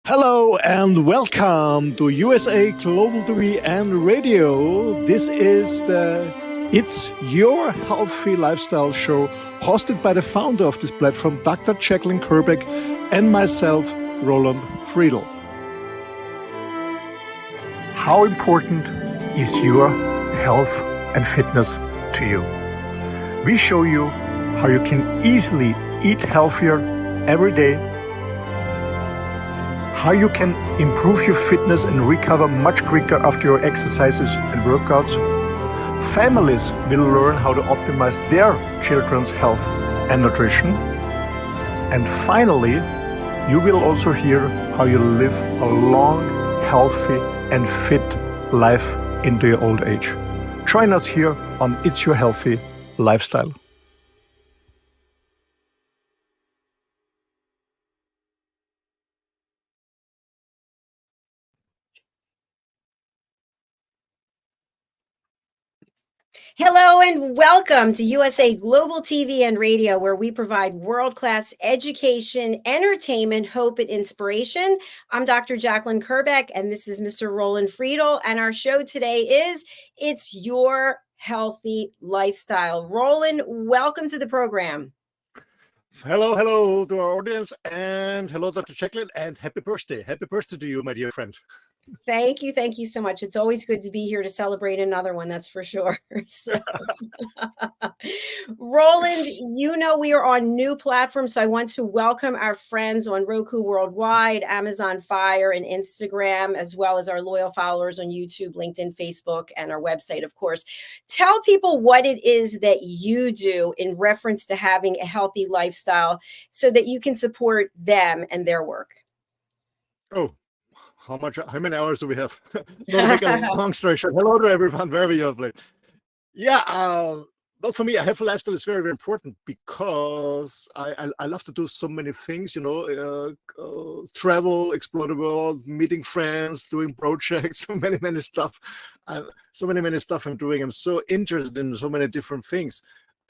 Hello and welcome to USA Global TV and Radio. This is the It's Your Healthy Lifestyle show hosted by the founder of this platform, Dr. JACALYN KERBECK, and myself, Roland Friedl. How important is your health and fitness to you? We show you how you can easily eat healthier every day, how you can improve your fitness and recover much quicker after your exercises and workouts. Families will learn how to optimize their children's health and nutrition. And finally, you will also hear how you live a long, healthy and fit life into your old age. Join us here on It's Your Healthy Lifestyle. Hello and welcome to USA Global TV and Radio, where we provide world-class education, entertainment, hope, and inspiration. I'm Dr. JACALYN KERBECK, and this is Mr. Roland Friedl, and our show today is It's Your Healthy Lifestyle. Roland, welcome to the program. Hello to our audience, and hello, Dr. JACALYN, and happy birthday. Happy birthday to you, my dear friend. Thank you so much. It's always good to be here to celebrate another one, that's for sure. So, Roland, you know we are on new platforms, so I want to welcome our friends on Roku Worldwide, Amazon Fire, and Instagram, as well as our loyal followers on YouTube, LinkedIn, Facebook, and our website, of course. Tell people what it is that you do in reference to having a healthy lifestyle so that you can support them and their work. Oh. How many hours do we have? Not make a long story short. Hello to everyone, wherever you are. Yeah, well, for me, a healthy lifestyle is very, very important because I love to do so many things, travel, explore the world, meeting friends, doing projects, so many stuff. So many stuff I'm doing. I'm so interested in so many different things.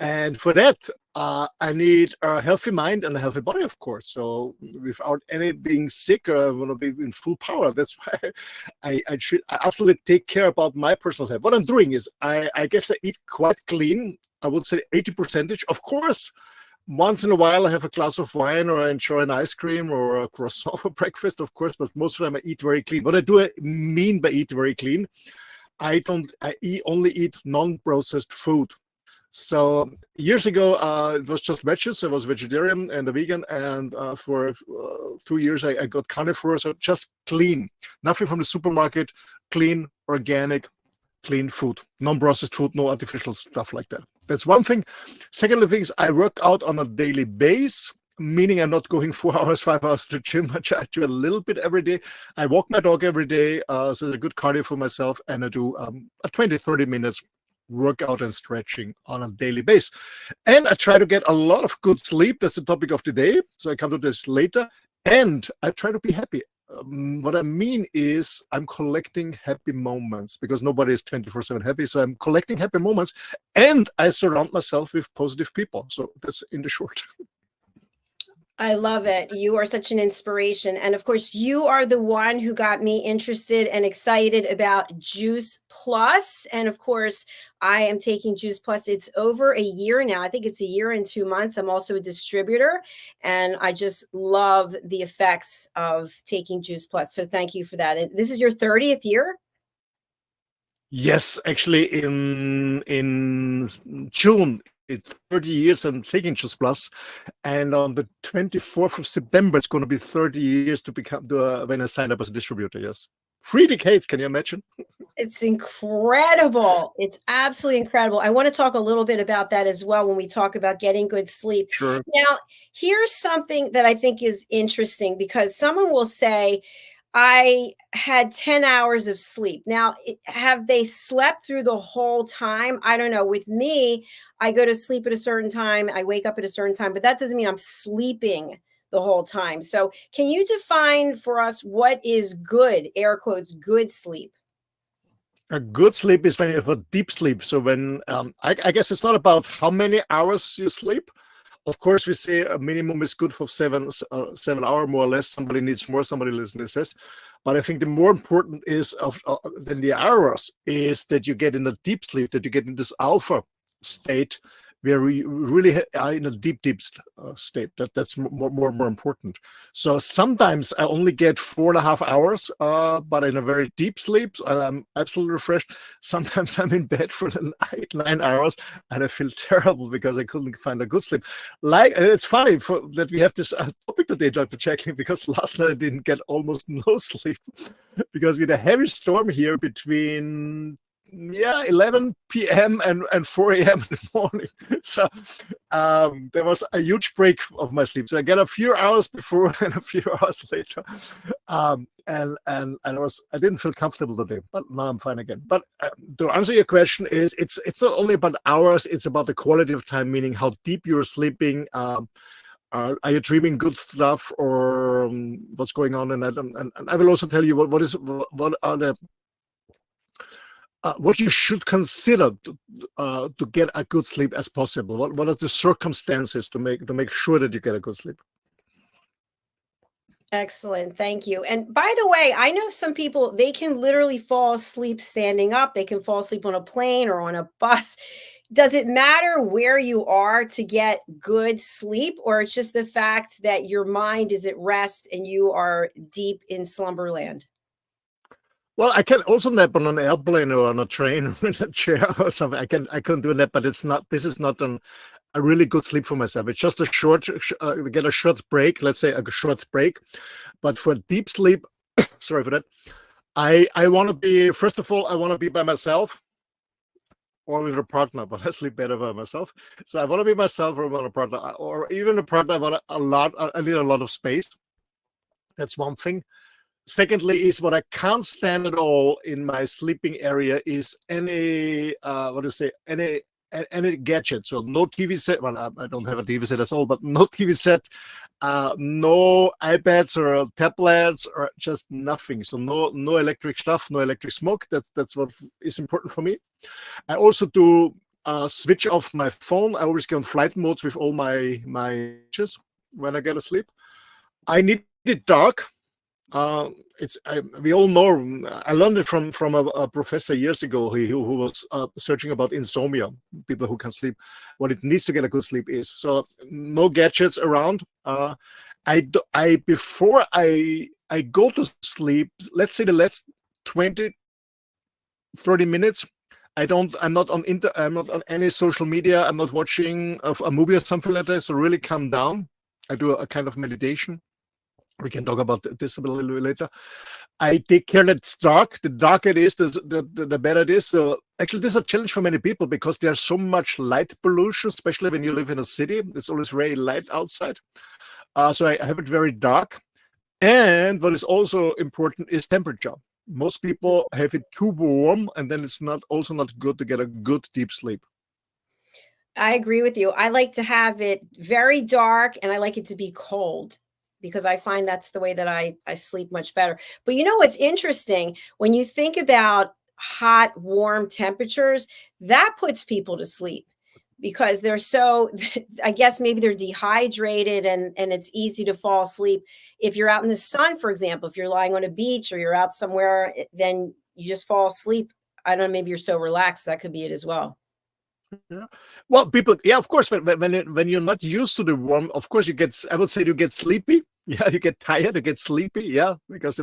And for that, I need a healthy mind and a healthy body, of course. So without any being sick, I want to be in full power. That's why I absolutely take care about my personal health. What I'm doing is I guess I eat quite clean. I would say 80%. Of course, once in a while I have a glass of wine or I enjoy an ice cream or a croissant for breakfast, of course, but most of the time I eat very clean. What I do mean by eat very clean, I only eat non-processed food. So years ago, it was just veggies. I was vegetarian and a vegan, and for 2 years, I got carnivore, so just clean. Nothing from the supermarket, clean, organic, clean food. Non-processed food, no artificial stuff like that. That's one thing. Second thing is I work out on a daily basis, meaning I'm not going 4 hours, 5 hours to the gym. I do a little bit every day. I walk my dog every day, so it's a good cardio for myself, and I do a 20, 30 minutes workout and stretching on a daily basis. And I try to get a lot of good sleep. That's the topic of today. So I come to this later. And I try to be happy. What I mean is I'm collecting happy moments because nobody is 24/7 happy. So I'm collecting happy moments and I surround myself with positive people. So that's in the short. I love it. You are such an inspiration. And of course, you are the one who got me interested and excited about Juice Plus. And of course, I am taking Juice Plus. It's over a year now. I think it's a year and 2 months. I'm also a distributor, and I just love the effects of taking Juice Plus. So thank you for that. And this is your 30th year? Yes, actually in June, it's 30 years I'm taking Juice Plus, and on the 24th of September, it's going to be 30 years to become when I signed up as a distributor. Yes, 3 decades. Can you imagine? It's incredible. It's absolutely incredible. I want to talk a little bit about that as well when we talk about getting good sleep. Sure. Now, here's something that I think is interesting because someone will say, I had 10 hours of sleep. Now, have they slept through the whole time? I don't know. With me, I go to sleep at a certain time. I wake up at a certain time, but that doesn't mean I'm sleeping the whole time. So can you define for us what is good, air quotes, good sleep? A good sleep is when you have a deep sleep. So when I guess it's not about how many hours you sleep. Of course, we say a minimum is good for 7 hours, more or less. Somebody needs more, somebody needs less. But I think the more important is than the hours is that you get in a deep sleep, that you get in this alpha state where you really are in a deep state. That's more important. So sometimes I only get 4.5 hours, but in a very deep sleep, and I'm absolutely refreshed. Sometimes I'm in bed for 9 hours, and I feel terrible because I couldn't find a good sleep. It's funny that we have this topic today, Dr. JACALYN, because last night I didn't get almost no sleep because we had a heavy storm here between 11 p.m. and 4 a.m. in the morning. So there was a huge break of my sleep. So I get a few hours before and a few hours later. And I didn't feel comfortable today, but now I'm fine again. But to answer your question it's not only about hours, it's about the quality of time, meaning how deep you're sleeping. Are you dreaming good stuff or what's going on? And I will also tell you what are the what you should consider to get a good sleep as possible. What are the circumstances to make sure that you get a good sleep? Excellent. Thank you. And by the way, I know some people, they can literally fall asleep standing up. They can fall asleep on a plane or on a bus. Does it matter where you are to get good sleep, or it's just the fact that your mind is at rest and you are deep in slumberland? Well, I can also nap on an airplane or on a train or in a chair or something. I can do a nap, but this is not a really good sleep for myself. It's just a get a short break, let's say a short break. But for deep sleep, sorry for that, I want to be, first of all, I want to be by myself or with a partner, but I sleep better by myself. So I want to be myself or with a partner, or even a partner. I need a lot of space. That's one thing. Secondly, is what I can't stand at all in my sleeping area is any any gadget. So no TV set. Well, I don't have a TV set at all, but no TV set, no iPads or tablets or just nothing. So no electric stuff, no electric smoke. That's what is important for me. I also do switch off my phone. I always go on flight modes with all my watches when I get asleep. I need it dark. We all know. I learned it from a professor years ago who was searching about insomnia, people who can sleep. What it needs to get a good sleep is so no gadgets around. Before I go to sleep, let's say the last 20-30 minutes. I'm not on any social media. I'm not watching a movie or something like that. So really calm down. I do a kind of meditation. We can talk about this a little later. I take care that it's dark. The darker it is, the better it is. So actually, this is a challenge for many people because there's so much light pollution, especially when you live in a city. It's always very light outside. So I have it very dark. And what is also important is temperature. Most people have it too warm, and then it's also not good to get a good deep sleep. I agree with you. I like to have it very dark, and I like it to be cold because I find that's the way that I sleep much better. But you know what's interesting? When you think about hot, warm temperatures, that puts people to sleep because they're so I guess maybe they're dehydrated and it's easy to fall asleep. If you're out in the sun, for example, if you're lying on a beach or you're out somewhere, then you just fall asleep. I don't know, maybe you're so relaxed, that could be it as well. Yeah. Well, people, yeah, of course, when you're not used to the warm, of course I would say you get sleepy. Yeah, you get tired, you get sleepy. Yeah, because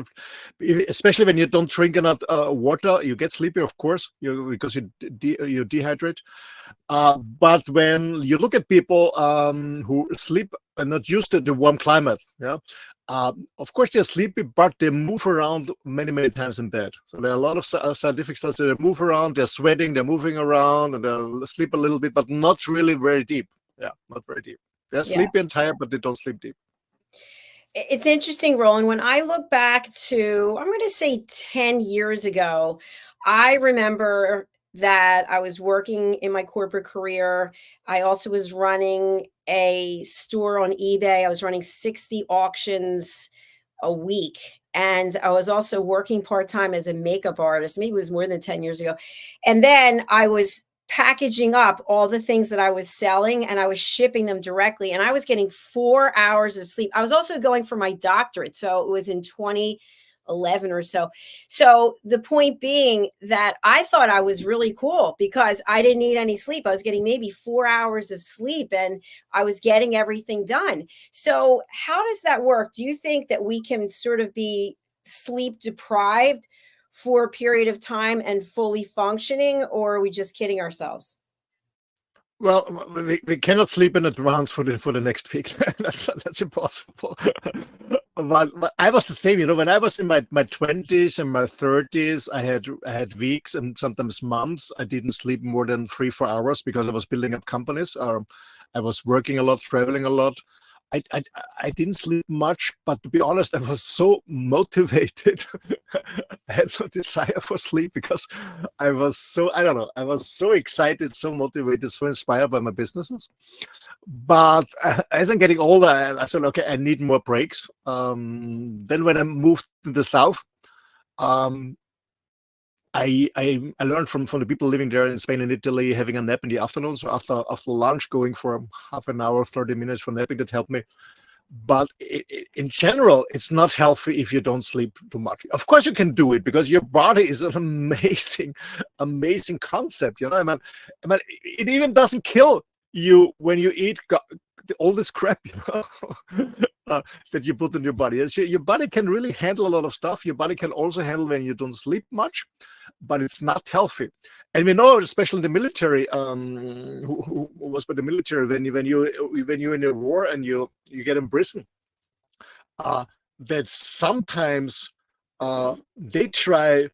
especially when you don't drink enough water, you get sleepy, of course, because you dehydrate. But when you look at people who sleep and not used to the warm climate, yeah, of course they're sleepy, but they move around many, many times in bed. So there are a lot of scientific studies that they move around, they're sweating, they're moving around, and they'll sleep a little bit, but not really very deep. Yeah, not very deep. They're Yeah. sleepy and tired, but they don't sleep deep. It's interesting, Roland. When I look back to, I'm going to say 10 years ago, I remember that I was working in my corporate career. I also was running a store on eBay. I was running 60 auctions a week. And I was also working part-time as a makeup artist. Maybe it was more than 10 years ago. And then I was packaging up all the things that I was selling and I was shipping them directly. And I was getting 4 hours of sleep. I was also going for my doctorate. So it was in 2011 or so. So the point being that I thought I was really cool because I didn't need any sleep. I was getting maybe 4 hours of sleep and I was getting everything done. So how does that work? Do you think that we can sort of be sleep deprived for a period of time and fully functioning, or are we just kidding ourselves? Well, we cannot sleep in advance for the next week. That's impossible. But I was the same, when I was in my 20s and my 30s, I had weeks and sometimes months. I didn't sleep more than 3-4 hours because I was building up companies. I was working a lot, traveling a lot. I didn't sleep much, but to be honest, I was so motivated. I had no desire for sleep because I was I don't know, I was so excited, so motivated, so inspired by my businesses. But as I'm getting older, I said, okay, I need more breaks. Then when I moved to the South, um, I learned from the people living there in Spain and Italy, having a nap in the afternoon. So after lunch, going for half an hour, 30 minutes for napping, that helped me. But in general, it's not healthy if you don't sleep too much. Of course, you can do it because your body is an amazing, amazing concept. I mean, it even doesn't kill you when you eat all this crap, that you put in your body. So your body can really handle a lot of stuff. Your body can also handle when you don't sleep much, but it's not healthy. And we know, especially in the military, who was by the military, when you're in a war and you get in prison, that sometimes they try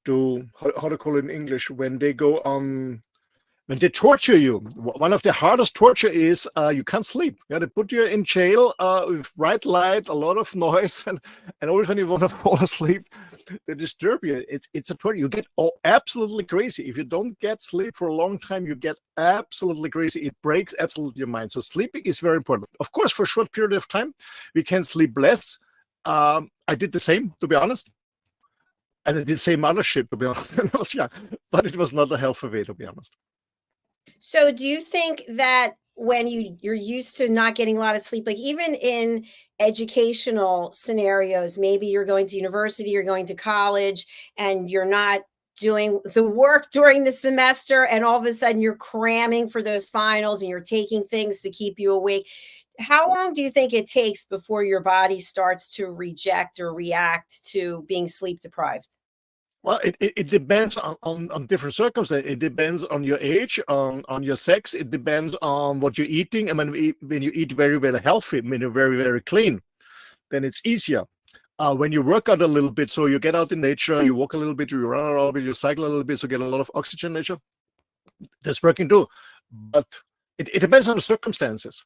to, how to call it in English, when they go on. When they torture you, one of the hardest torture is you can't sleep. Yeah, they put you in jail with bright light, a lot of noise, and always when you want to fall asleep, they disturb you. It's a torture. You get absolutely crazy. If you don't get sleep for a long time, you get absolutely crazy. It breaks absolutely your mind. So sleeping is very important. Of course, for a short period of time, we can sleep less. I did the same, to be honest. And I did the same other shit, to be honest, when I was young. But it was not a healthy way, to be honest. So do you think that when you're used to not getting a lot of sleep, like even in educational scenarios, maybe you're going to university, you're going to college, and you're not doing the work during the semester, and all of a sudden you're cramming for those finals and you're taking things to keep you awake. How long do you think it takes before your body starts to reject or react to being sleep deprived? Well, it depends on different circumstances. It depends on your age, on your sex. It depends on what you're eating. I mean, when you eat very, very healthy, when you're very, very clean, then it's easier. When you work out a little bit, so you get out in nature, you walk a little bit, you run a little bit, you cycle a little bit, so get a lot of oxygen in nature, that's working too. But it depends on the circumstances.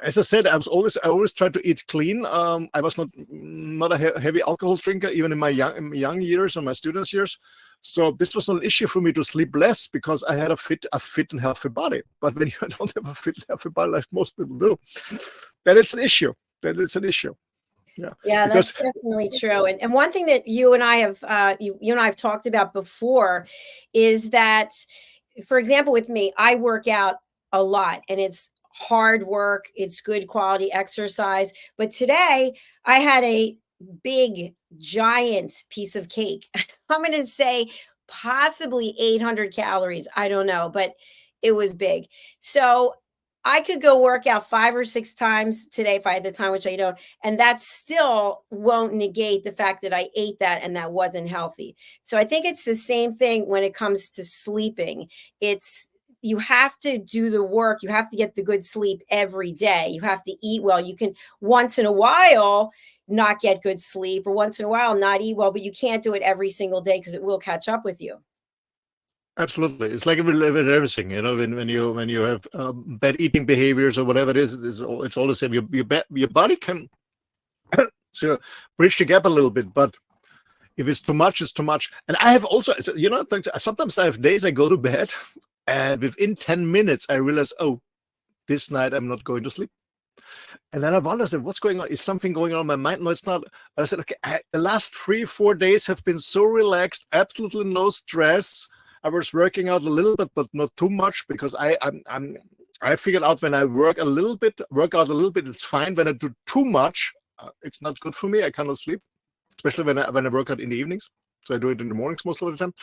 As I said, I always tried to eat clean. I was not a heavy alcohol drinker, even in my young years or my students' years. So this was not an issue for me to sleep less because I had a fit and healthy body. But when you don't have a fit and healthy body, like most people do, then it's an issue. Yeah, Because that's definitely true. And one thing that you and I have you and I have talked about before is that, for example, with me, I work out a lot and it's hard work, it's good quality exercise. But today I had a big, giant piece of cake. I'm going to say possibly 800 calories. I don't know, but it was big. So I could go work out 5 or 6 times today if I had the time, which I don't. And that still won't negate the fact that I ate that and that wasn't healthy. So I think it's the same thing when it comes to sleeping. It's you have to do the work. You have to get the good sleep every day. You have to eat well. You can once in a while not get good sleep or once in a while not eat well, but you can't do it every single day because it will catch up with you. absolutely, it's like with everything, when you have bad eating behaviors or whatever it is, it's all the same. Your body can bridge the gap a little bit, but if it's too much, it's too much. And I have also, sometimes I have days I go to bed and within 10 minutes I realize, oh, this night I'm not going to sleep. And then I wonder, what's going on? Is something going on in my mind? No, it's not. I said, okay, the last 3-4 days have been so relaxed, absolutely no stress. I was working out a little bit, but not too much because I figured out when I work out a little bit, it's fine. When I do too much, it's not good for me. I cannot sleep, especially when I work out in the evenings. So I do it in the mornings most of the time.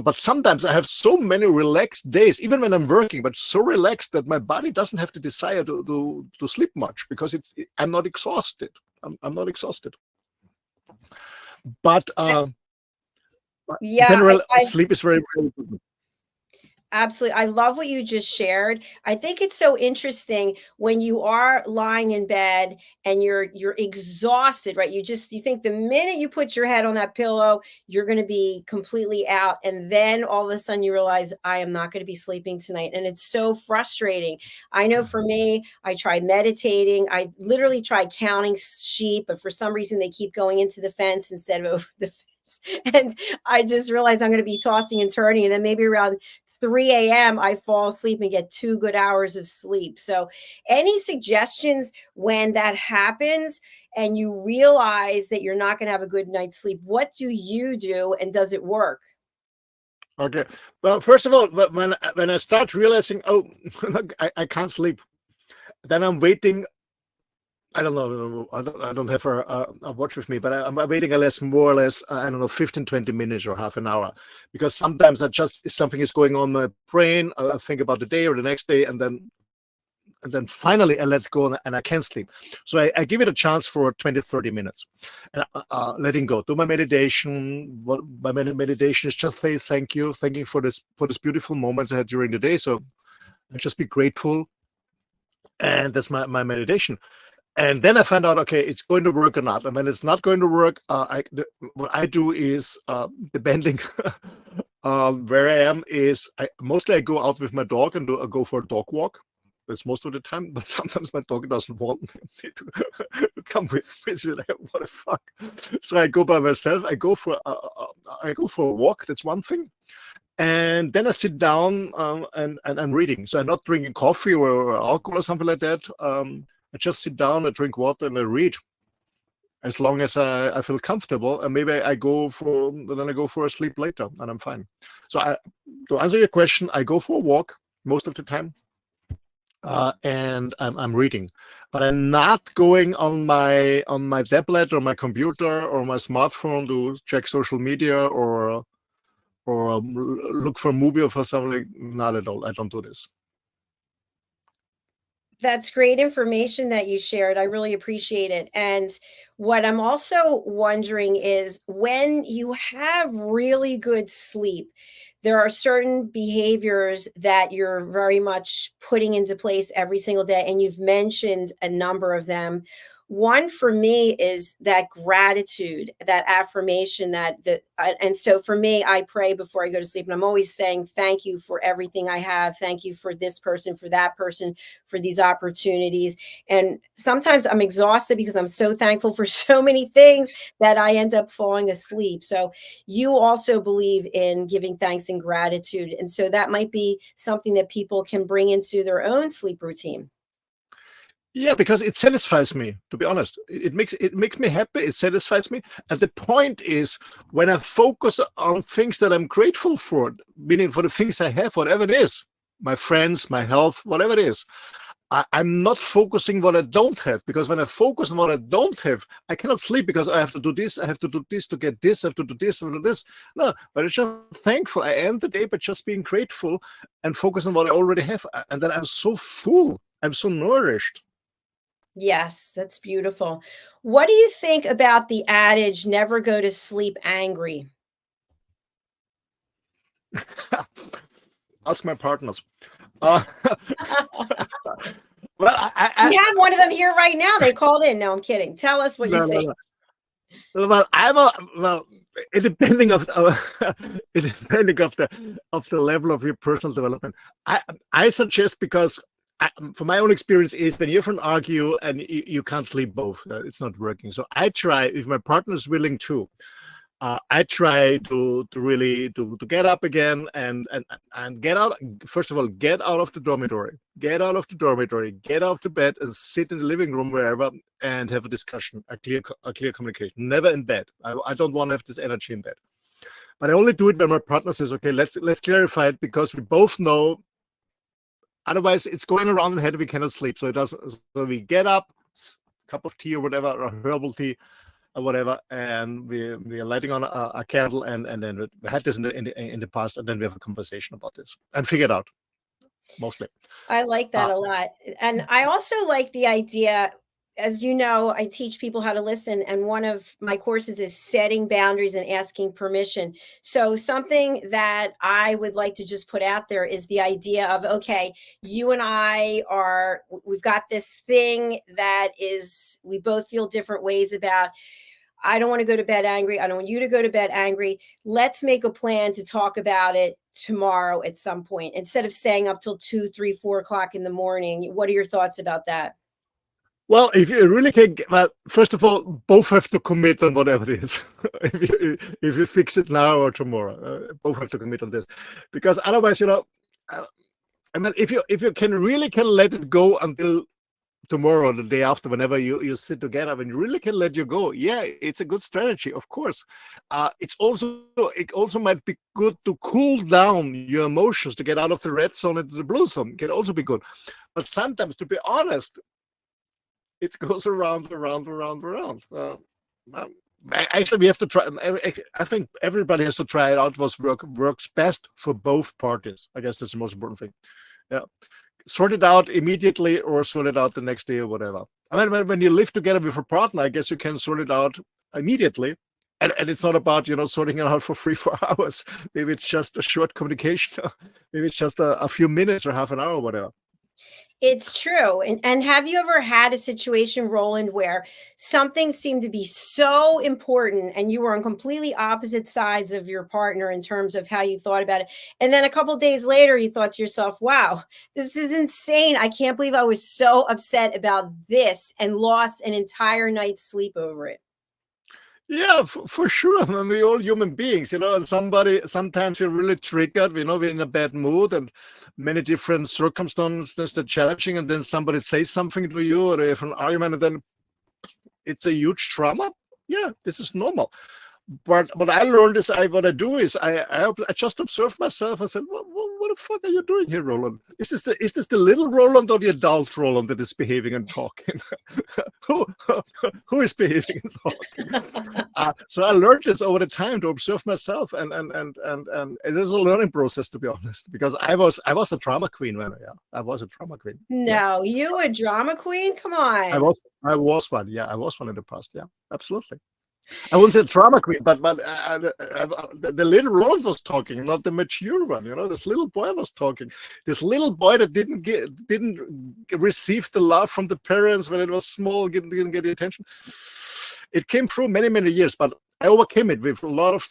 But sometimes I have so many relaxed days, even when I'm working, but so relaxed that my body doesn't have the desire to sleep much because I'm not exhausted. I'm not exhausted. But Yeah, general sleep is very, very important. absolutely. I love what you just shared. I think it's so interesting when you are lying in bed and you're exhausted, right? You think the minute you put your head on that pillow, you're going to be completely out. And then all of a sudden you realize I am not going to be sleeping tonight. And it's so frustrating. I know for me, I try meditating. I literally try counting sheep, but for some reason they keep going into the fence instead of over the fence. And I just realized I'm going to be tossing and turning. And then maybe around 3 a.m., I fall asleep and get 2 good hours of sleep. So, any suggestions when that happens and you realize that you're not going to have a good night's sleep? What do you do and does it work? Okay. Well, first of all, when I start realizing, oh, I can't sleep, then I'm waiting. I don't know. I don't have a watch with me, but I'm waiting more or less, I don't know, 15, 20 minutes or half an hour. Because sometimes something is going on in my brain. I think about the day or the next day, and then finally I let go and I can sleep. So I give it a chance for 20, 30 minutes. And letting go. Do my meditation. My meditation is just say thank you for this beautiful moments I had during the day. So I just be grateful. And that's my meditation. And then I find out, okay, it's going to work or not. And when it's not going to work, what I do is, depending where I am, is mostly I go out with my dog and go for a dog walk. That's most of the time. But sometimes my dog doesn't want me to come with me. So like, what the fuck? So I go by myself. I go for a walk. That's one thing. And then I sit down and I'm reading. So I'm not drinking coffee or alcohol or something like that. I just sit down, I drink water, and I read as long as I feel comfortable. And maybe I go for a sleep later, and I'm fine. So to answer your question, I go for a walk most of the time, and I'm reading, but I'm not going on my tablet or my computer or my smartphone to check social media or look for a movie or for something. Not at all. I don't do this. That's great information that you shared. I really appreciate it. And what I'm also wondering is when you have really good sleep, there are certain behaviors that you're very much putting into place every single day. And you've mentioned a number of them. One for me is that gratitude, that affirmation, and so for me, I pray before I go to sleep, and I'm always saying, thank you for everything I have. Thank you for this person, for that person, for these opportunities. And sometimes I'm exhausted because I'm so thankful for so many things that I end up falling asleep. So you also believe in giving thanks and gratitude. And so that might be something that people can bring into their own sleep routine. Yeah, because it satisfies me, to be honest. It makes me happy, it satisfies me. And the point is, when I focus on things that I'm grateful for, meaning for the things I have, whatever it is, my friends, my health, whatever it is, I'm not focusing what I don't have, because when I focus on what I don't have, I cannot sleep because I have to do this, I have to do this to get this, I have to do this, I have to do this. No, but it's just thankful. I end the day by just being grateful and focus on what I already have. And then I'm so full, I'm so nourished. Yes, that's beautiful. What do you think about the adage, never go to sleep angry? Ask my partners. Uh, well, We have one of them here right now. They called in. No, I'm kidding. Tell us what you no, no, think. no. Well, it depending of it depending of the level of your personal development. I suggest, because from my own experience, is when you have an argue and you can't sleep both, it's not working. So I try, if my partner is willing to. I try to really to get up again and get out. First of all, get out of the dormitory. Get out of the dormitory. Get out of bed and sit in the living room, wherever, and have a discussion, a clear communication. Never in bed. I don't want to have this energy in bed. But I only do it when my partner says, "Okay, let's clarify it," because we both know. Otherwise, it's going around in the head. We cannot sleep. So it doesn't. So we get up, cup of tea or whatever, or herbal tea, or whatever, and we are lighting on a candle, and then we had this in the past, and then we have a conversation about this and figure it out, mostly. I like that Uh, a lot. And I also like the idea, as you know, I teach people how to listen. And one of my courses is setting boundaries and asking permission. So, something that I would like to just put out there is the idea of, okay, you and we've got this thing that we both feel different ways about. I don't want to go to bed angry. I don't want you to go to bed angry. Let's make a plan to talk about it tomorrow at some point instead of staying up till 2, 3, 4 o'clock in the morning. What are your thoughts about that? well, if you really can, well, first of all, both have to commit on whatever it is. If you fix it now or tomorrow, both have to commit on this, because otherwise, I mean, if you can let it go until tomorrow or the day after, whenever you sit together, when you really can let you go, yeah, it's a good strategy, of course. It also might be good to cool down your emotions, to get out of the red zone into the blue zone. It can also be good, but sometimes, to be honest, it goes around. Actually, we have to try. I think everybody has to try it out. Works best for both parties. I guess that's the most important thing. Yeah, sort it out immediately or sort it out the next day or whatever. I mean, when you live together with a partner, I guess you can sort it out immediately. And it's not about, sorting it out for 3-4 hours. Maybe it's just a short communication. Maybe it's just a few minutes or half an hour or whatever. It's true. And have you ever had a situation, Roland, where something seemed to be so important and you were on completely opposite sides of your partner in terms of how you thought about it? And then a couple of days later, you thought to yourself, wow, this is insane. I can't believe I was so upset about this and lost an entire night's sleep over it. Yeah, for sure. I mean, we're all human beings, and sometimes you're really triggered, we're in a bad mood, and many different circumstances that are challenging, and then somebody says something to you, or you have an argument, and then it's a huge trauma. Yeah, this is normal. But what I learned is, I just observed myself and said, what the fuck are you doing here, Roland? Is this the little Roland or the adult Roland that is behaving and talking? who is behaving and talking? So I learned this over the time, to observe myself, and it is a learning process, to be honest, because I was a drama queen I was a drama queen. No, you a drama queen? Come I on. was I was one. Yeah, I was one in the past. Yeah, absolutely. I wouldn't say drama queen, but the little Roland was talking, not the mature one. You know, this little boy was talking. This little boy that didn't receive the love from the parents when it was small, didn't get the attention. It came through many years, but I overcame it with a lot of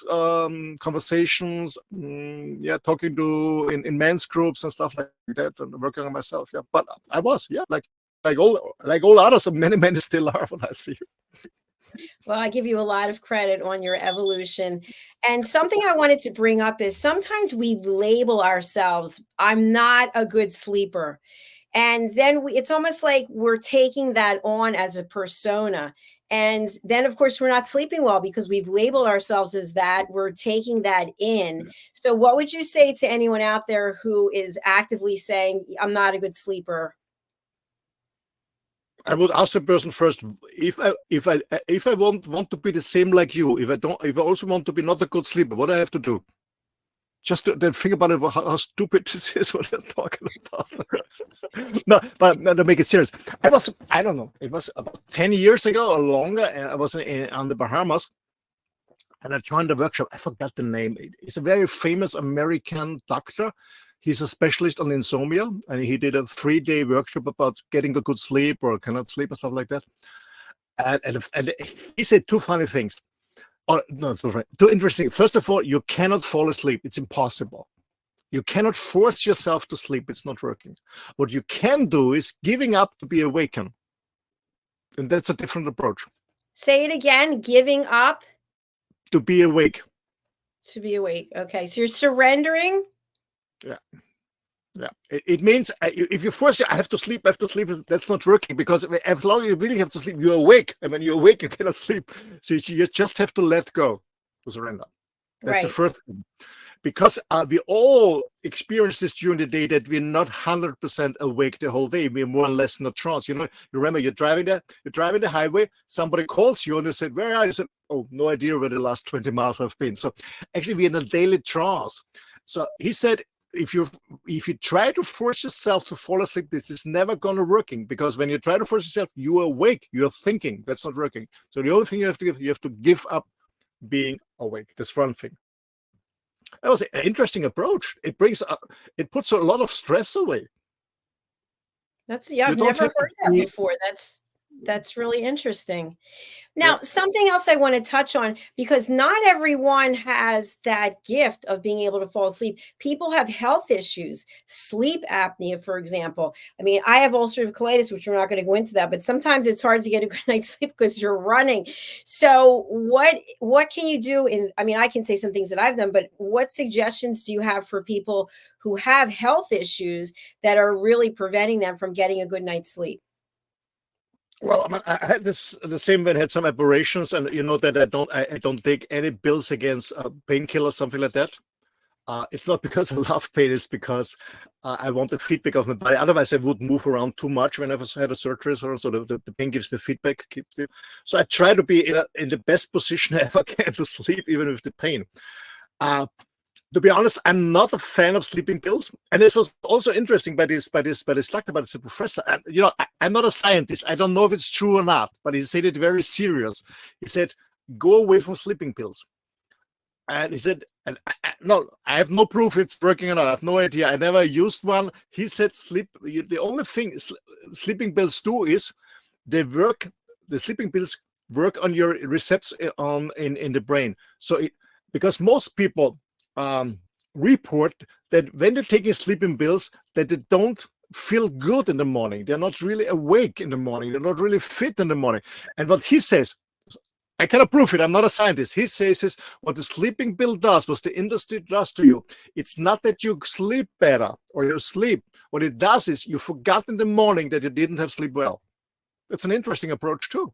conversations, yeah, talking to in men's groups and stuff like that, and working on myself. Yeah, but I was, yeah, like all others, many still are when I see you. Well, I give you a lot of credit on your evolution. And something I wanted to bring up is sometimes we label ourselves, I'm not a good sleeper. And then it's almost like we're taking that on as a persona. And then, of course, we're not sleeping well because we've labeled ourselves as that. We're taking that in. So, what would you say to anyone out there who is actively saying, I'm not a good sleeper? I would ask the person first if I want to be the same like you. If I also want to be not a good sleeper, what do I have to do? Just to then think about it, how stupid this is, what they're talking about. No, but no, to make it serious, I don't know, it was about 10 years ago or longer, and I was on the Bahamas, and I joined a workshop. I forgot the name. It's a very famous American doctor. He's a specialist on insomnia, and he did a 3-day workshop about getting a good sleep or cannot sleep and stuff like that. And he said two funny things. Oh, no, sorry. Too interesting. First of all, you cannot fall asleep. It's impossible. You cannot force yourself to sleep. It's not working. What you can do is giving up to be awakened. And that's a different approach. Say it again, giving up. To be awake. To be awake. Okay. So you're surrendering. Yeah. Yeah, it means if you force it, I have to sleep, that's not working, because as long as you really have to sleep, you're awake. And when you're awake, you cannot sleep. So you just have to let go, to surrender. That's right. The first thing. Because we all experience this during the day, that we're not 100% awake the whole day. We're more or less in a trance. You know, you remember you're driving the highway, somebody calls you and they said, where are you? You said, oh, no idea where the last 20 miles have been. So actually we're in a daily trance. So he said, if you try to force yourself to fall asleep, this is never going to working, because when you try to force yourself, you are awake, you're thinking. That's not working. So the only thing you have to give up being awake. That's one thing. That was an interesting approach. It puts a lot of stress away. I've never heard that before. That's really interesting. Now, something else I want to touch on, because not everyone has that gift of being able to fall asleep. People have health issues, sleep apnea, for example. I mean, I have ulcerative colitis, which we're not going to go into that, but sometimes it's hard to get a good night's sleep because you're running. So what can you do? I can say some things that I've done, but what suggestions do you have for people who have health issues that are really preventing them from getting a good night's sleep? Well, I had the same when I had some aberrations, and you know that I don't take any pills against painkillers, something like that. It's not because I love pain; it's because I want the feedback of my body. Otherwise, I would move around too much whenever I had a surgery, so the pain gives me feedback. So I try to be in the best position I ever can to sleep, even with the pain. To be honest, I'm not a fan of sleeping pills, and this was also interesting by this doctor, but it's a professor. And, you know, I'm not a scientist. I don't know if it's true or not, but he said it very serious. He said, "Go away from sleeping pills." And he said, and no, I have no proof it's working or not. I have no idea. I never used one. He said, the only thing sleeping pills do is the sleeping pills work on your receptors in the brain. So because most people report that when they're taking sleeping pills, that they don't feel good in the morning. They're not really awake in the morning. They're not really fit in the morning. And what he says, I cannot prove it. I'm not a scientist. He says what the sleeping pill does, what the industry does to you, it's not that you sleep better or you sleep. What it does is you forgot in the morning that you didn't have sleep well. That's an interesting approach too.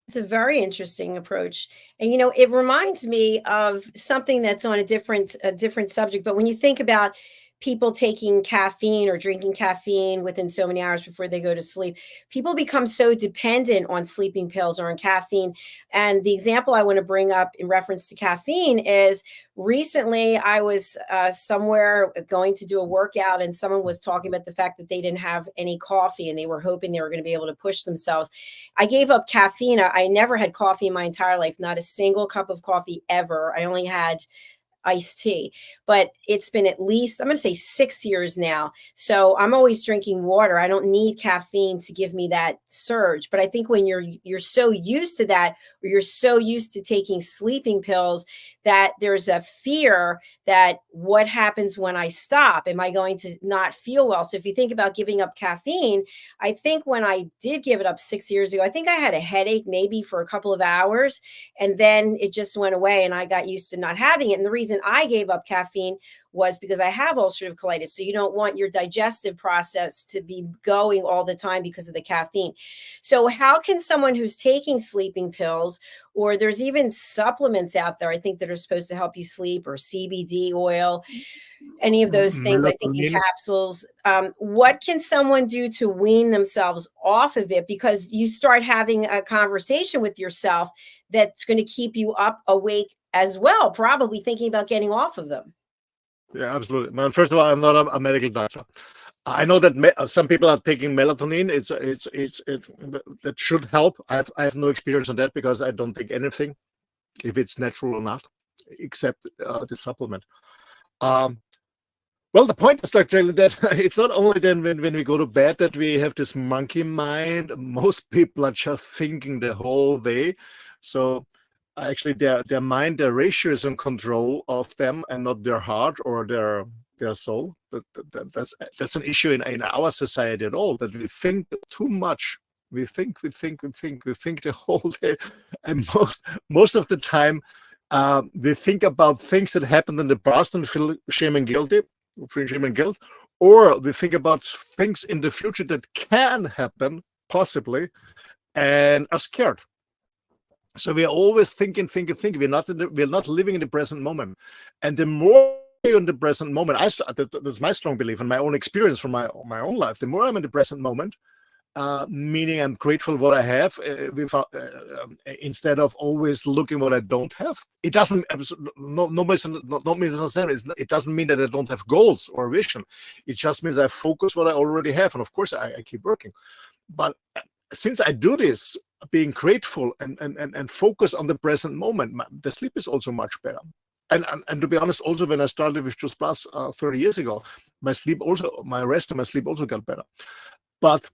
It's a very interesting approach. And, you know, it reminds me of something that's on a different subject. But when you think about people taking caffeine or drinking caffeine within so many hours before they go to sleep, people become so dependent on sleeping pills or on caffeine. And the example I want to bring up in reference to caffeine is recently I was somewhere going to do a workout, and someone was talking about the fact that they didn't have any coffee and they were hoping they were going to be able to push themselves. I gave up caffeine. I never had coffee in my entire life, not a single cup of coffee ever. I only had iced tea, but it's been at least, I'm going to say 6 years now. So I'm always drinking water. I don't need caffeine to give me that surge. But I think when you're so used to that, or you're so used to taking sleeping pills, that there's a fear that what happens when I stop? Am I going to not feel well? So if you think about giving up caffeine, I think when I did give it up 6 years ago, I think I had a headache maybe for a couple of hours, and then it just went away and I got used to not having it. And the reason I gave up caffeine was because I have ulcerative colitis. So you don't want your digestive process to be going all the time because of the caffeine. So how can someone who's taking sleeping pills, or there's even supplements out there, I think, that are supposed to help you sleep, or CBD oil, any of those things, I think, in capsules, what can someone do to wean themselves off of it? Because you start having a conversation with yourself that's going to keep you up awake as well, probably thinking about getting off of them. Yeah, absolutely. Man, first of all, I'm not a medical doctor. I know that some people are taking melatonin. It's that should help. I have no experience on that because I don't take anything, if it's natural or not, except the supplement. Well, the point is actually that it's not only then when we go to bed that we have this monkey mind. Most people are just thinking the whole day. So actually their mind, their ratio is in control of them and not their heart or their soul. That's an issue in our society at all, that we think too much. We think the whole day, and most of the time we think about things that happened in the past and feel shame and guilt, or we think about things in the future that can happen possibly and are scared. So we are always thinking. We're not living in the present moment. And the more you're in the present moment, that's my strong belief and my own experience from my own life. The more I'm in the present moment, meaning I'm grateful what I have, instead of always looking what I don't have. It doesn't. It doesn't mean that I don't have goals or vision. It just means I focus what I already have, and of course I keep working. But since I do this, being grateful and focus on the present moment, the sleep is also much better. And to be honest, also when I started with Just Plus 30 years ago, my rest and my sleep also got better. But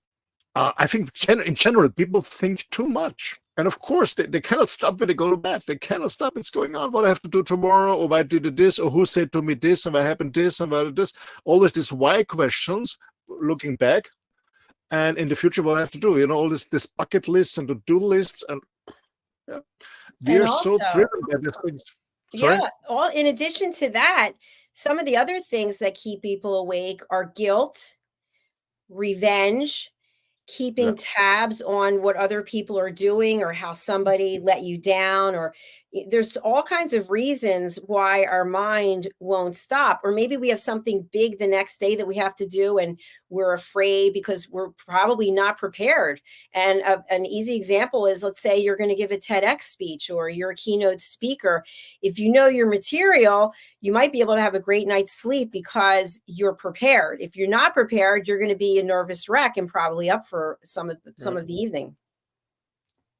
I think in general, people think too much. And of course, they cannot stop when they go to bed. They cannot stop. It's going on. What I have to do tomorrow, or why did I do this, or who said to me this, and why happened this, and why did this. Always these why questions, looking back. And in the future, what I have to do, all this bucket lists and to-do lists, and yeah, we are so driven by these things. Sorry? Yeah. In addition to that, some of the other things that keep people awake are guilt, revenge, keeping tabs on what other people are doing or how somebody let you down, or there's all kinds of reasons why our mind won't stop. Or maybe we have something big the next day that we have to do and we're afraid because we're probably not prepared. And an easy example is, let's say you're going to give a TEDx speech or you're a keynote speaker. If you know your material, you might be able to have a great night's sleep because you're prepared. If you're not prepared, you're going to be a nervous wreck and probably up for some of the evening.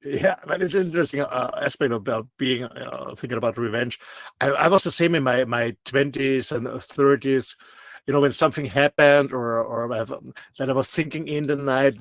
Yeah, but it's an interesting aspect about being thinking about revenge. I was the same in my 20s and 30s. When something happened, or that I was thinking in the night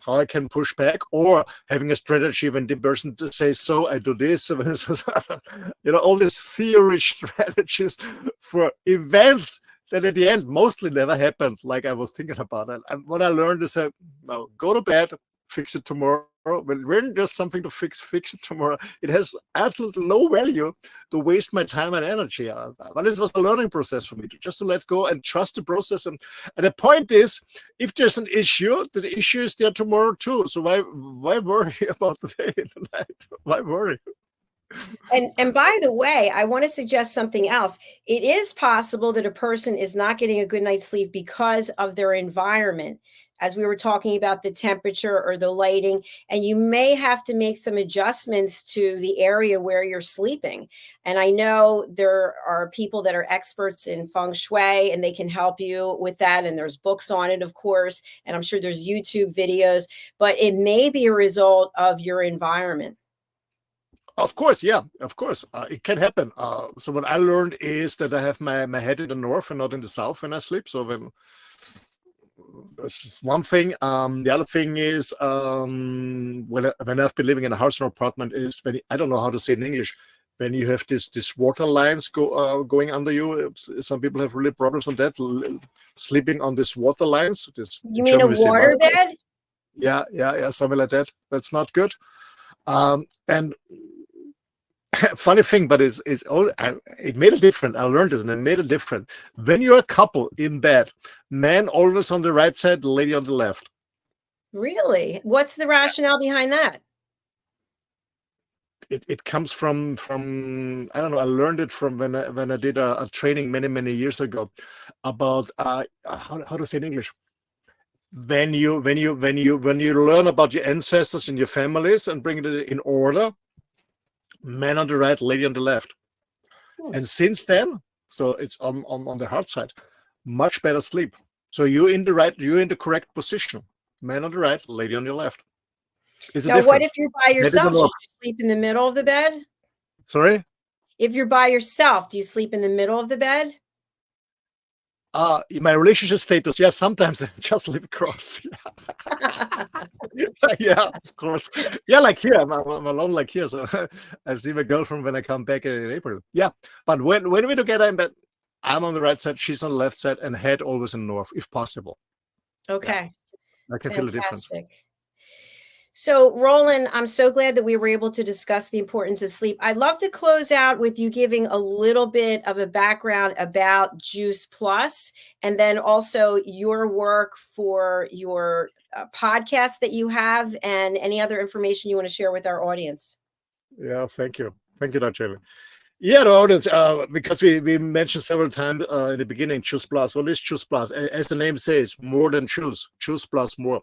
how I can push back, or having a strategy when the person says so, I do this. All these theory strategies for events that at the end mostly never happened like I was thinking about it. And what I learned is no, go to bed, fix it tomorrow. When there's something to fix it tomorrow. It has absolutely no value to waste my time and energy. But it was a learning process for me to let go and trust the process. And the point is, if there's an issue, the issue is there tomorrow too. So why worry about the day and the night? Why worry? And by the way, I want to suggest something else. It is possible that a person is not getting a good night's sleep because of their environment, as we were talking about the temperature or the lighting, and you may have to make some adjustments to the area where you're sleeping. And I know there are people that are experts in feng shui and they can help you with that. And there's books on it, of course, and I'm sure there's YouTube videos, but it may be a result of your environment. Of course, yeah, of course. It can happen. So what I learned is that I have my head in the north and not in the south when I sleep. So when this is one thing. The other thing is when I've been living in a house or apartment is when I don't know how to say it in English. When you have this water lines going under you, some people have really problems on that, sleeping on these water lines. This You mean a water bed? Yeah, something like that. That's not good. And funny thing, but it made a difference. I learned this and it made a difference. When you're a couple in bed, man always on the right side, lady on the left. Really? What's the rationale behind that? It comes from I don't know. I learned it from when I did a training many years ago about how to say it in English. When you learn about your ancestors and your families and bring it in order, man on the right, lady on the left. And since then, so it's on the hard side, much better sleep. So you're in the correct position. Man on the right, lady on your left. Now, what if you're by yourself? Should you sleep in the middle of the bed? Sorry? If you're by yourself, do you sleep in the middle of the bed? My relationship status, yeah, sometimes I just live across. Yeah, of course. Yeah, like here, I'm alone like here. So I see my girlfriend when I come back in April. Yeah, but when we're together in bed, I'm on the right side, she's on the left side, and head always in north, if possible. Okay. Yeah, I can feel the difference. So, Roland, I'm so glad that we were able to discuss the importance of sleep. I'd love to close out with you giving a little bit of a background about Juice Plus, and then also your work for your podcast that you have, and any other information you want to share with our audience. Yeah, thank you. Thank you, Dr. Yeah, the audience, because we mentioned several times in the beginning, Juice Plus. What is Juice Plus? As the name says, more than juice. Juice Plus more.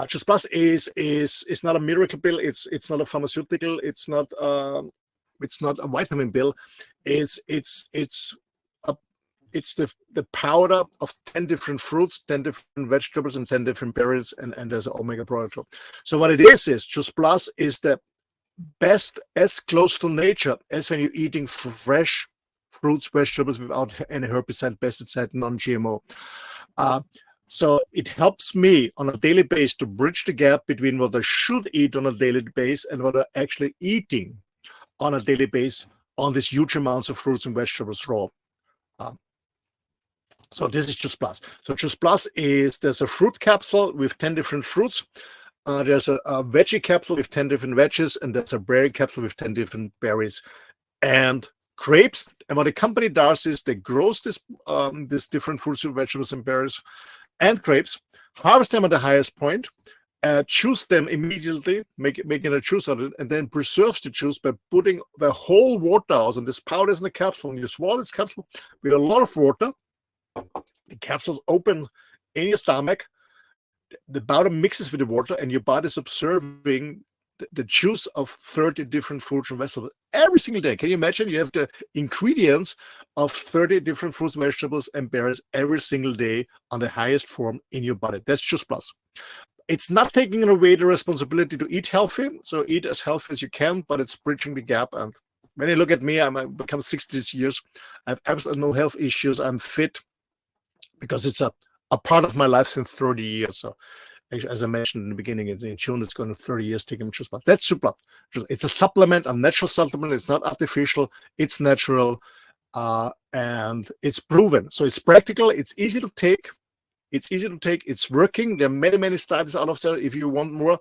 Juice Plus is not a miracle pill. It's not a pharmaceutical. It's not a vitamin pill. It's the powder of 10 different fruits, 10 different vegetables, and 10 different berries, and there's an omega product. So what it is Juice Plus is the best, as close to nature as when you're eating fresh fruits, vegetables without any herbicide, pesticide, non-GMO. So it helps me on a daily basis to bridge the gap between what I should eat on a daily basis and what I'm actually eating on a daily basis on these huge amounts of fruits and vegetables raw. So this is Juice Plus. So Juice Plus there's a fruit capsule with 10 different fruits. There's a veggie capsule with 10 different veggies, and there's a berry capsule with 10 different berries and grapes. And what the company does is they grows these different fruits and vegetables and berries and grapes, harvest them at the highest point, juice them immediately, making a juice out of it, and then preserves the juice by putting the whole water out. And this powder is in the capsule. And you swallow this capsule with a lot of water. The capsule's open in your stomach. The powder mixes with the water, and your body is observing the juice of 30 different fruits and vegetables every single day. Can you imagine? You have the ingredients of 30 different fruits, vegetables, and berries every single day on the highest form in your body. That's Juice Plus. It's not taking away the responsibility to eat healthy, so eat as healthy as you can, but it's bridging the gap. And when you look at me, I've become 60 this years. I have absolutely no health issues. I'm fit because it's a part of my life since 30 years. So as I mentioned in the beginning, in June, it's going to 30 years taking Juice Plus. That's super. It's a supplement, a natural supplement. It's not artificial. It's natural, and it's proven. So it's practical. It's easy to take. It's working. There are many studies out of there. If you want more,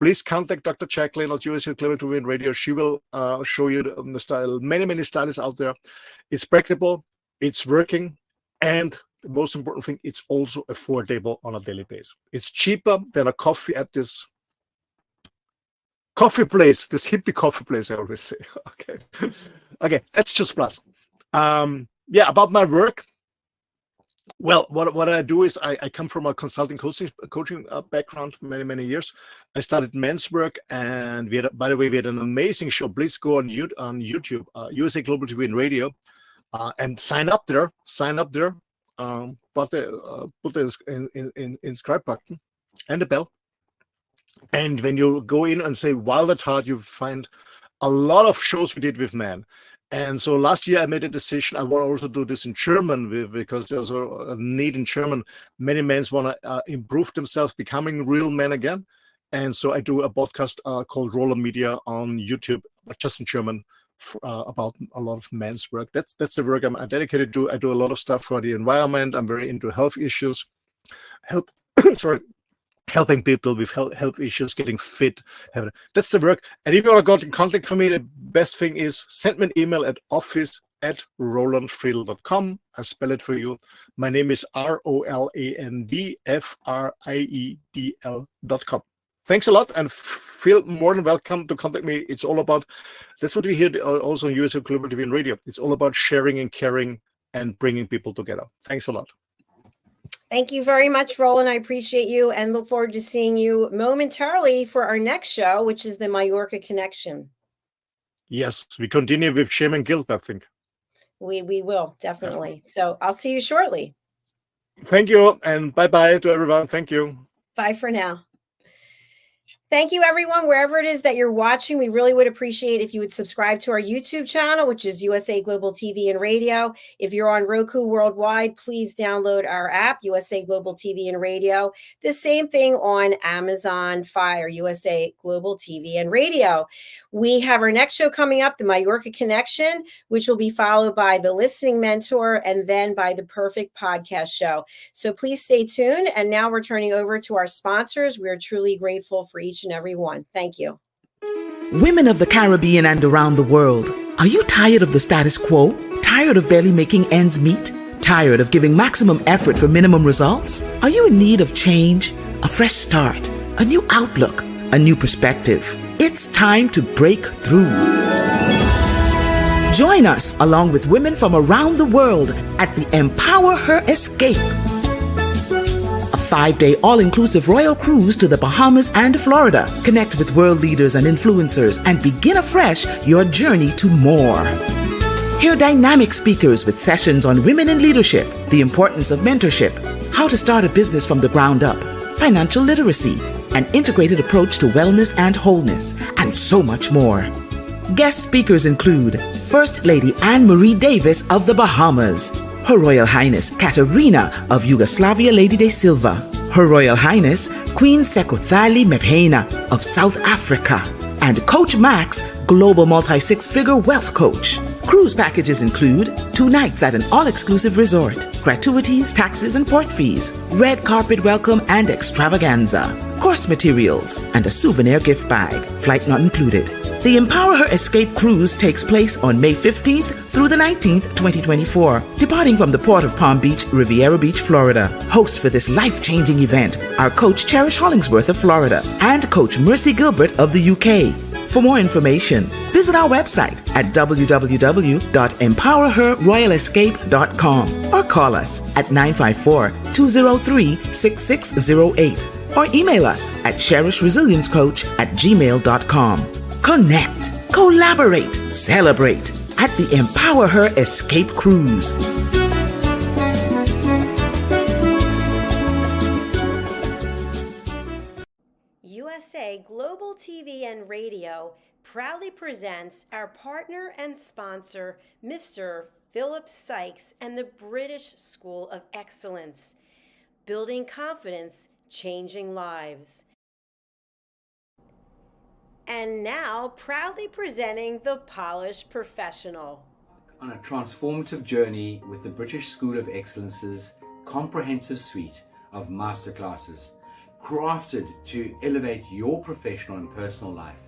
please contact Dr. JACALYN at USA Clever to Win Radio. She will show you the style. Many studies out there. It's practical. It's working, and the most important thing, it's also affordable on a daily basis. It's cheaper than a coffee at this coffee place, this hippie coffee place, I always say. Okay. Okay, that's just plus. Yeah, about my work. Well, what I do is I come from a consulting coaching background for many, many years. I started men's work, and by the way, we had an amazing show. Please go on YouTube, USA Global TV and Radio, and sign up there. Put the inscribe button and the bell. And when you go in and say Wild at Heart, you find a lot of shows we did with men. And so last year I made a decision. I want to also do this in German because there's a need in German. Many men want to improve themselves, becoming real men again. And so I do a podcast called Roland Media on YouTube, just in German, about a lot of men's work. That's the work I'm dedicated to. I do a lot of stuff for the environment. I'm very into health issues. Helping people with health issues, getting fit. That's the work. And if you want to get in contact for me, the best thing is send me an email at office@rolandfriedl.com. I spell it for you. My name is ROLANDFRIEDL.com. Thanks a lot, and feel more than welcome to contact me. It's all about, that's what we hear also on USA Global TV and Radio. It's all about sharing and caring and bringing people together. Thanks a lot. Thank you very much, Roland. I appreciate you and look forward to seeing you momentarily for our next show, which is the Mallorca Connection. Yes, we continue with shame and guilt, I think. We will, definitely. So I'll see you shortly. Thank you, and bye-bye to everyone. Thank you. Bye for now. Thank you, everyone, wherever it is that you're watching. We really would appreciate if you would subscribe to our YouTube channel, which is USA Global TV and Radio. If you're on Roku worldwide, please download our app, USA Global TV and Radio. The same thing on Amazon Fire, USA Global TV and Radio. We have our next show coming up, the Mallorca Connection, which will be followed by the Listening Mentor and then by the Perfect Podcast Show. So please stay tuned. And now we're turning over to our sponsors. We are truly grateful for each and every one. Thank you. Women of the Caribbean and around the world, are you tired of the status quo? Tired of barely making ends meet? Tired of giving maximum effort for minimum results? Are you in need of change, a fresh start, a new outlook, a new perspective? It's time to break through. Join us along with women from around the world at the Empower Her Escape, a 5-day all-inclusive royal cruise to the Bahamas and Florida. Connect with world leaders and influencers and begin afresh your journey to more. Hear dynamic speakers with sessions on women in leadership, the importance of mentorship, how to start a business from the ground up, financial literacy, an integrated approach to wellness and wholeness, and so much more. Guest speakers include First Lady Anne-Marie Davis of the Bahamas, Her Royal Highness Katerina of Yugoslavia Lady de Silva, Her Royal Highness Queen Sekothali Mepena of South Africa, and Coach Max, Global Multi-Six-Figure Wealth Coach. Cruise packages include 2 nights at an all-exclusive resort, gratuities, taxes, and port fees, red carpet welcome and extravaganza, course materials, and a souvenir gift bag, flight not included. The Empower Her Escape Cruise takes place on May 15th through the 19th, 2024, departing from the port of Palm Beach, Riviera Beach, Florida. Hosts for this life-changing event are Coach Cherish Hollingsworth of Florida and Coach Mercy Gilbert of the UK. For more information, visit our website at www.empowerherroyalescape.com or call us at 954-203-6608 or email us at cherishresiliencecoach@gmail.com. Connect, collaborate, celebrate at the Empower Her Escape Cruise. USA Global TV and Radio proudly presents our partner and sponsor, Mr. Philip Sykes and the British School of Excellence. Building confidence, changing lives. And now, proudly presenting the Polished Professional. On a transformative journey with the British School of Excellence's comprehensive suite of masterclasses, crafted to elevate your professional and personal life.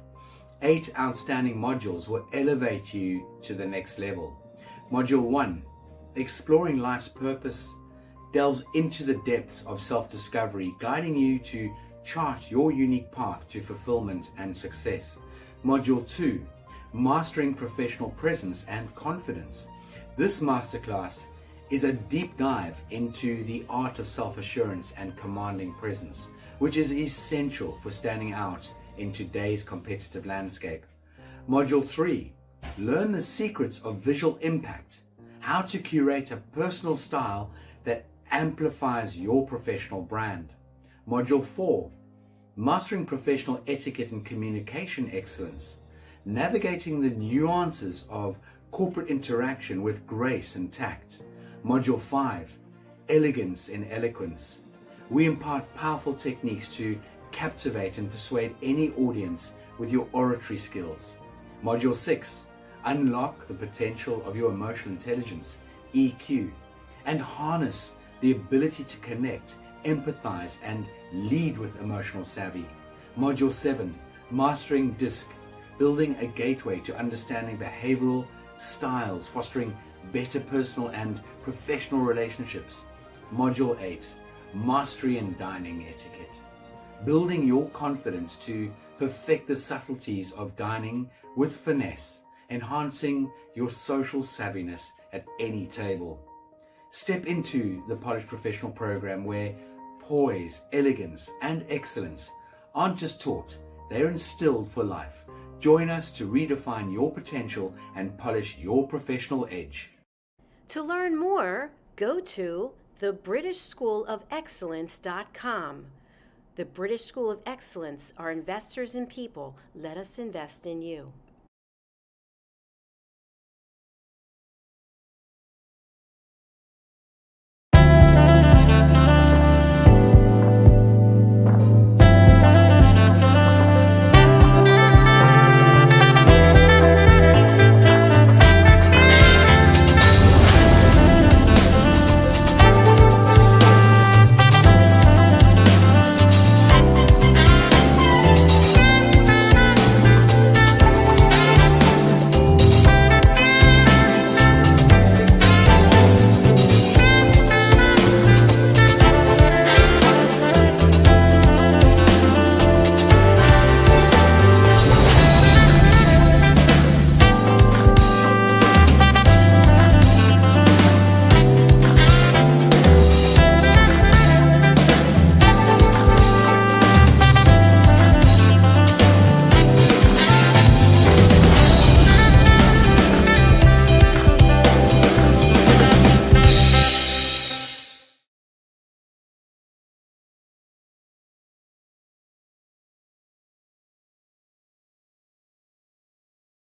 8 outstanding modules will elevate you to the next level. Module 1, Exploring Life's Purpose, delves into the depths of self-discovery, guiding you to Chart your unique path to fulfillment and success. Module 2, Mastering Professional Presence and Confidence. This masterclass is a deep dive into the art of self-assurance and commanding presence, which is essential for standing out in today's competitive landscape. Module 3, Learn the secrets of visual impact, how to curate a personal style that amplifies your professional brand. Module 4, Mastering Professional Etiquette and Communication Excellence, navigating the nuances of corporate interaction with grace and tact. Module 5, Elegance in Eloquence. We impart powerful techniques to captivate and persuade any audience with your oratory skills. Module 6, Unlock the potential of your emotional intelligence, EQ, and harness the ability to connect, empathize, and lead with emotional savvy. Module 7, Mastering DISC, building a gateway to understanding behavioral styles, fostering better personal and professional relationships. Module 8, Mastery in Dining Etiquette, building your confidence to perfect the subtleties of dining with finesse, enhancing your social savviness at any table. Step into the Polished Professional program where poise, elegance, and excellence aren't just taught, they're instilled for life. Join us to redefine your potential and polish your professional edge. To learn more, go to thebritishschoolofexcellence.com. The British School of Excellence are investors in people. Let us invest in you.